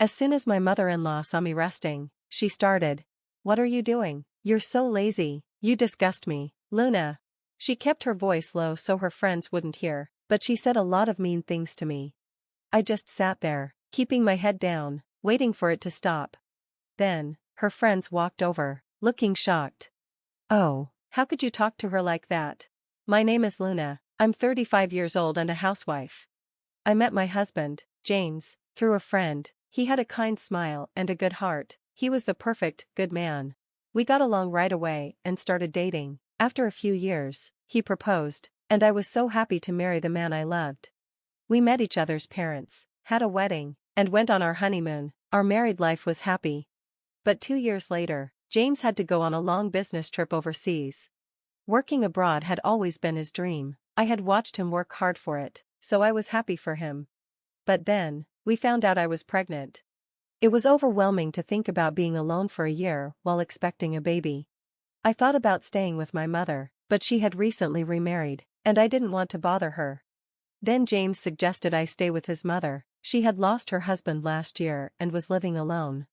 As soon as my mother-in-law saw me resting, she started. "What are you doing? You're so lazy, you disgust me, Luna." She kept her voice low so her friends wouldn't hear, but she said a lot of mean things to me. I just sat there, keeping my head down, waiting for it to stop. Then, her friends walked over, looking shocked. "Oh, how could you talk to her like that? My name is Luna, I'm 35 years old and a housewife. I met my husband, James, through a friend. He had a kind smile and a good heart. He was the perfect, good man. We got along right away and started dating. After a few years, he proposed, and I was so happy to marry the man I loved. We met each other's parents, had a wedding, and went on our honeymoon. Our married life was happy. But 2 years later, James had to go on a long business trip overseas. Working abroad had always been his dream. I had watched him work hard for it, so I was happy for him. But then, we found out I was pregnant. It was overwhelming to think about being alone for a year while expecting a baby. I thought about staying with my mother, but she had recently remarried, and I didn't want to bother her. Then James suggested I stay with his mother. She had lost her husband last year and was living alone.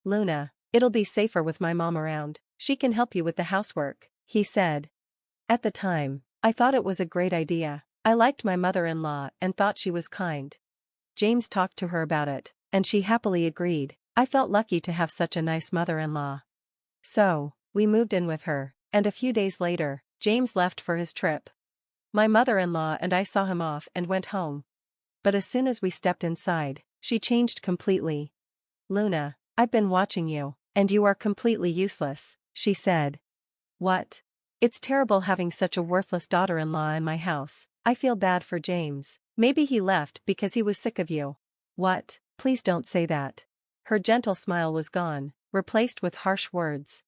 "Luna, it'll be safer with my mom around. She can help you with the housework," he said. At the time, I thought it was a great idea. I liked my mother-in-law and thought she was kind. James talked to her about it, and she happily agreed. I felt lucky to have such a nice mother-in-law. So, we moved in with her, and a few days later, James left for his trip. My mother-in-law and I saw him off and went home. But as soon as we stepped inside, she changed completely. "Luna, I've been watching you, and you are completely useless," she said. "What? It's terrible having such a worthless daughter-in-law in my house. I feel bad for James. Maybe he left because he was sick of you." "What? Please don't say that." Her gentle smile was gone, replaced with harsh words.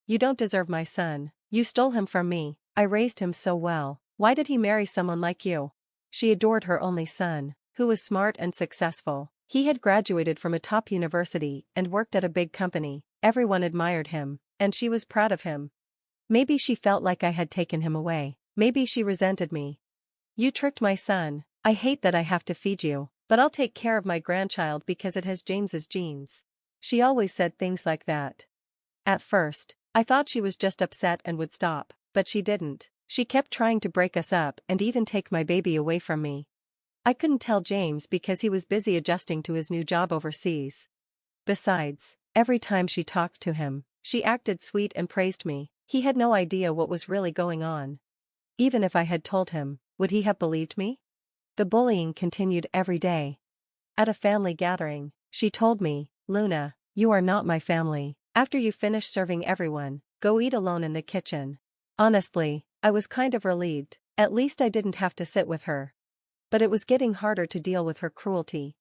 "You don't deserve my son. You stole him from me. I raised him so well. Why did he marry someone like you?" She adored her only son, who was smart and successful. He had graduated from a top university and worked at a big company. Everyone admired him, and she was proud of him. Maybe she felt like I had taken him away. Maybe she resented me. "You tricked my son. I hate that I have to feed you, but I'll take care of my grandchild because it has James's genes." She always said things like that. At first, I thought she was just upset and would stop, but she didn't. She kept trying to break us up and even take my baby away from me. I couldn't tell James because he was busy adjusting to his new job overseas. Besides, every time she talked to him, she acted sweet and praised me. He had no idea what was really going on. Even if I had told him, would he have believed me? The bullying continued every day. At a family gathering, she told me, "Luna, you are not my family. After you finish serving everyone, go eat alone in the kitchen." Honestly, I was kind of relieved. At least I didn't have to sit with her. But it was getting harder to deal with her cruelty.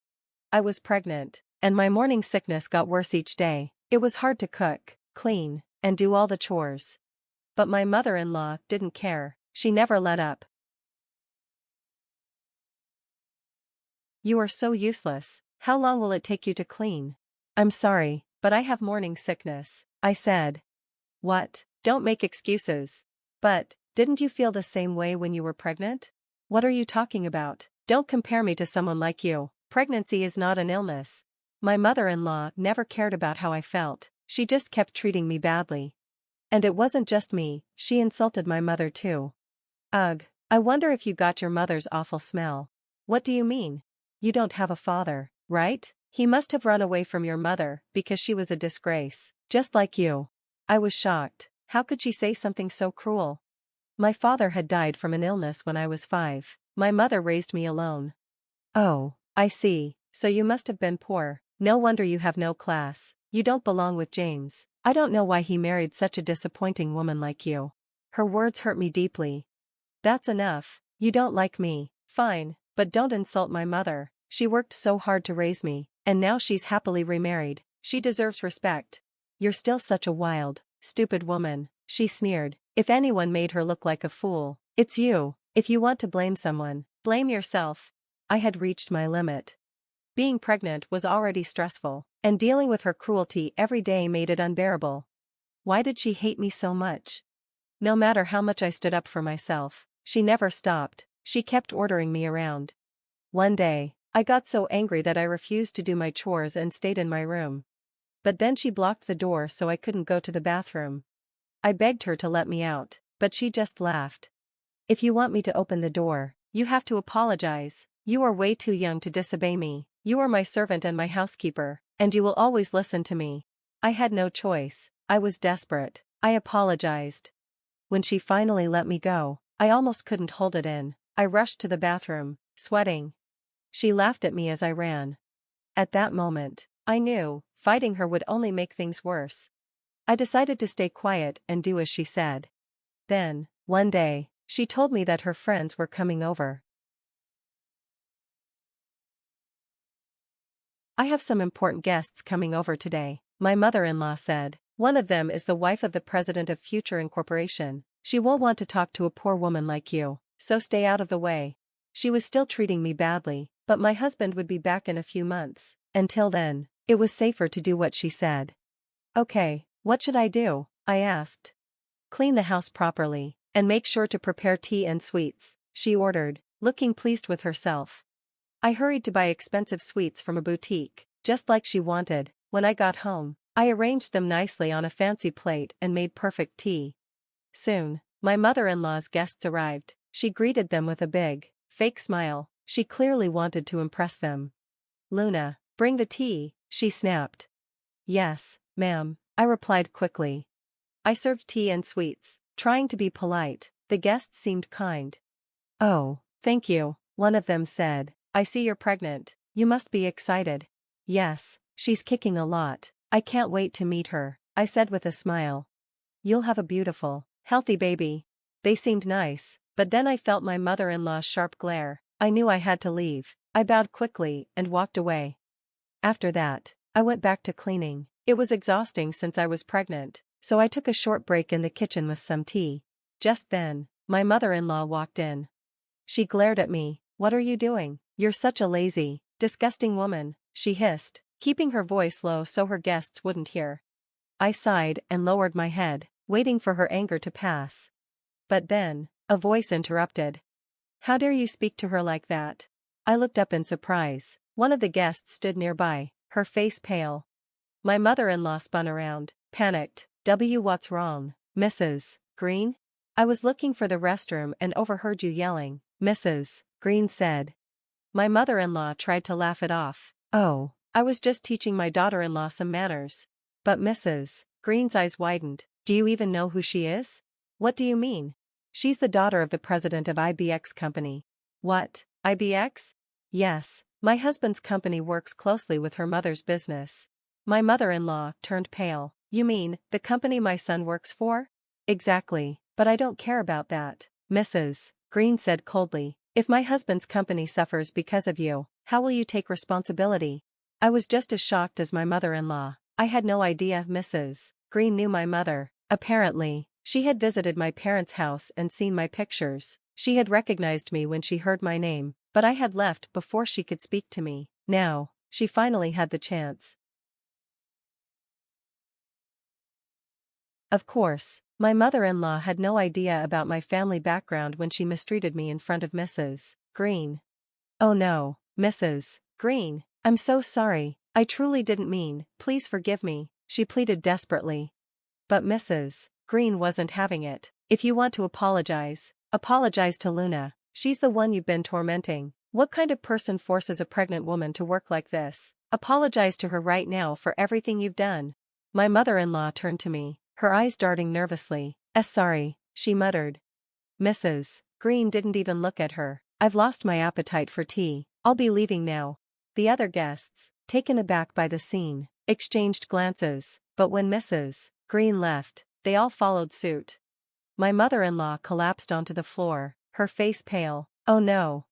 I was pregnant, and my morning sickness got worse each day. It was hard to cook, clean, and do all the chores. But my mother-in-law didn't care. She never let up. "You are so useless. How long will it take you to clean?" "I'm sorry, but I have morning sickness," I said. "What? Don't make excuses." "But, didn't you feel the same way when you were pregnant?" "What are you talking about? Don't compare me to someone like you. Pregnancy is not an illness." My mother-in-law never cared about how I felt. She just kept treating me badly. And it wasn't just me, she insulted my mother too. "Ugh, I wonder if you got your mother's awful smell." "What do you mean? You don't have a father, right? He must have run away from your mother because she was a disgrace, just like you." I was shocked. How could she say something so cruel? My father had died from an illness when I was 5. My mother raised me alone. "Oh, I see, so you must have been poor. No wonder you have no class. You don't belong with James. I don't know why he married such a disappointing woman like you." Her words hurt me deeply. "That's enough. You don't like me. Fine, but don't insult my mother. She worked so hard to raise me, and now she's happily remarried. She deserves respect." "You're still such a wild, stupid woman," she sneered. "If anyone made her look like a fool, it's you. If you want to blame someone, blame yourself." I had reached my limit. Being pregnant was already stressful, and dealing with her cruelty every day made it unbearable. Why did she hate me so much? No matter how much I stood up for myself, she never stopped. She kept ordering me around. One day, I got so angry that I refused to do my chores and stayed in my room. But then she blocked the door so I couldn't go to the bathroom. I begged her to let me out, but she just laughed. If you want me to open the door, you have to apologize. You are way too young to disobey me. You are my servant and my housekeeper, and you will always listen to me. I had no choice. I was desperate. I apologized. When she finally let me go, I almost couldn't hold it in. I rushed to the bathroom, sweating. She laughed at me as I ran. At that moment, I knew, fighting her would only make things worse. I decided to stay quiet and do as she said. Then, one day, she told me that her friends were coming over. I have some important guests coming over today, my mother-in-law said. One of them is the wife of the president of Future Incorporation. She won't want to talk to a poor woman like you, so stay out of the way. She was still treating me badly, but my husband would be back in a few months. Until then, it was safer to do what she said. Okay, what should I do? I asked. Clean the house properly, and make sure to prepare tea and sweets, she ordered, looking pleased with herself. I hurried to buy expensive sweets from a boutique, just like she wanted. When I got home, I arranged them nicely on a fancy plate and made perfect tea. Soon, my mother-in-law's guests arrived. She greeted them with a big, fake smile. She clearly wanted to impress them. Luna, bring the tea, she snapped. Yes, ma'am, I replied quickly. I served tea and sweets, trying to be polite. The guests seemed kind. Oh, thank you, one of them said. I see you're pregnant. You must be excited. Yes, she's kicking a lot. I can't wait to meet her, I said with a smile. You'll have a beautiful, healthy baby. They seemed nice, but then I felt my mother-in-law's sharp glare. I knew I had to leave. I bowed quickly and walked away. After that, I went back to cleaning. It was exhausting since I was pregnant, so I took a short break in the kitchen with some tea. Just then, my mother-in-law walked in. She glared at me. What are you doing? You're such a lazy, disgusting woman, she hissed, keeping her voice low so her guests wouldn't hear. I sighed and lowered my head, waiting for her anger to pass. But then, a voice interrupted. How dare you speak to her like that? I looked up in surprise. One of the guests stood nearby, her face pale. My mother-in-law spun around, panicked. What's wrong, Mrs. Green? I was looking for the restroom and overheard you yelling, Mrs. Green said. My mother-in-law tried to laugh it off. Oh, I was just teaching my daughter-in-law some manners. But Mrs. Green's eyes widened. Do you even know who she is? What do you mean? She's the daughter of the president of IBX Company. What, IBX? Yes, my husband's company works closely with her mother's business. My mother-in-law turned pale. You mean, the company my son works for? Exactly, but I don't care about that, Mrs. Green said coldly. If my husband's company suffers because of you, how will you take responsibility? I was just as shocked as my mother-in-law. I had no idea Mrs. Green knew my mother. Apparently, she had visited my parents' house and seen my pictures. She had recognized me when she heard my name, but I had left before she could speak to me. Now, she finally had the chance. Of course, my mother-in-law had no idea about my family background when she mistreated me in front of Mrs. Green. Oh no, Mrs. Green, I'm so sorry, I truly didn't mean, please forgive me, she pleaded desperately. But Mrs. Green wasn't having it. If you want to apologize, apologize to Luna, she's the one you've been tormenting. What kind of person forces a pregnant woman to work like this? Apologize to her right now for everything you've done. My mother-in-law turned to me, her eyes darting nervously. Sorry, she muttered. Mrs. Green didn't even look at her. I've lost my appetite for tea. I'll be leaving now. The other guests, taken aback by the scene, exchanged glances, but when Mrs. Green left, they all followed suit. My mother-in-law collapsed onto the floor, her face pale. Oh no.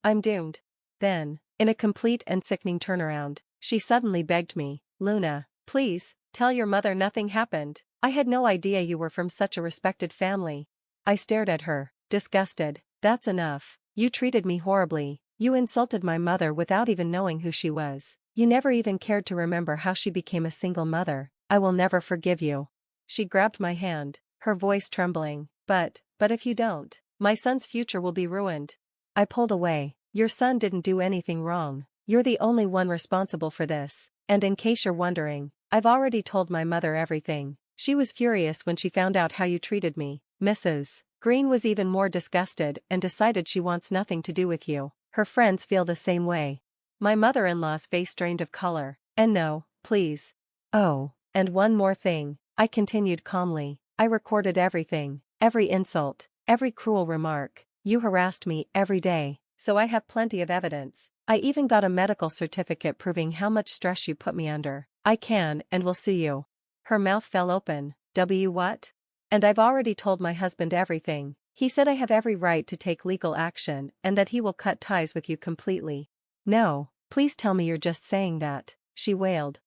I'm doomed. Then, in a complete and sickening turnaround, she suddenly begged me, Luna, please, tell your mother nothing happened. I had no idea you were from such a respected family. I stared at her, disgusted. That's enough. You treated me horribly. You insulted my mother without even knowing who she was. You never even cared to remember how she became a single mother. I will never forgive you. She grabbed my hand, her voice trembling. But if you don't, my son's future will be ruined. I pulled away. Your son didn't do anything wrong. You're the only one responsible for this. And in case you're wondering, I've already told my mother everything. She was furious when she found out how you treated me. Mrs. Green was even more disgusted and decided she wants nothing to do with you. Her friends feel the same way. My mother-in-law's face drained of color. And no, please. Oh, and one more thing, I continued calmly. I recorded everything, every insult, every cruel remark. You harassed me every day, so I have plenty of evidence. I even got a medical certificate proving how much stress you put me under. I can and will sue you. Her mouth fell open. What? And I've already told my husband everything. He said I have every right to take legal action and that he will cut ties with you completely. No, please tell me you're just saying that, she wailed.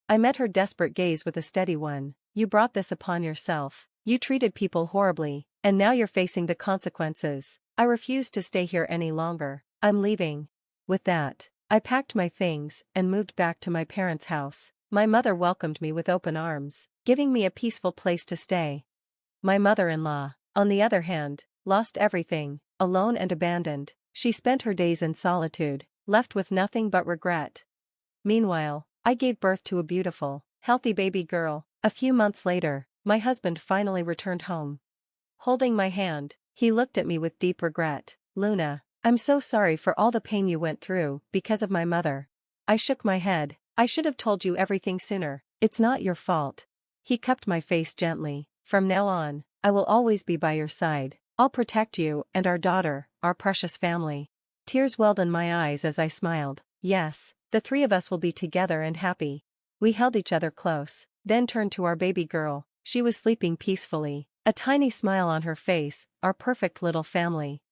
I met her desperate gaze with a steady one. You brought this upon yourself. You treated people horribly, and now you're facing the consequences. I refuse to stay here any longer. I'm leaving. With that, I packed my things and moved back to my parents' house. My mother welcomed me with open arms, giving me a peaceful place to stay. My mother-in-law, on the other hand, lost everything, alone and abandoned. She spent her days in solitude, left with nothing but regret. Meanwhile, I gave birth to a beautiful, healthy baby girl. A few months later, my husband finally returned home. Holding my hand, he looked at me with deep regret. Luna, I'm so sorry for all the pain you went through because of my mother. I shook my head. I should have told you everything sooner. It's not your fault. He cupped my face gently. From now on, I will always be by your side. I'll protect you and our daughter, our precious family. Tears welled in my eyes as I smiled. Yes, the three of us will be together and happy. We held each other close, then turned to our baby girl. She was sleeping peacefully, a tiny smile on her face, our perfect little family.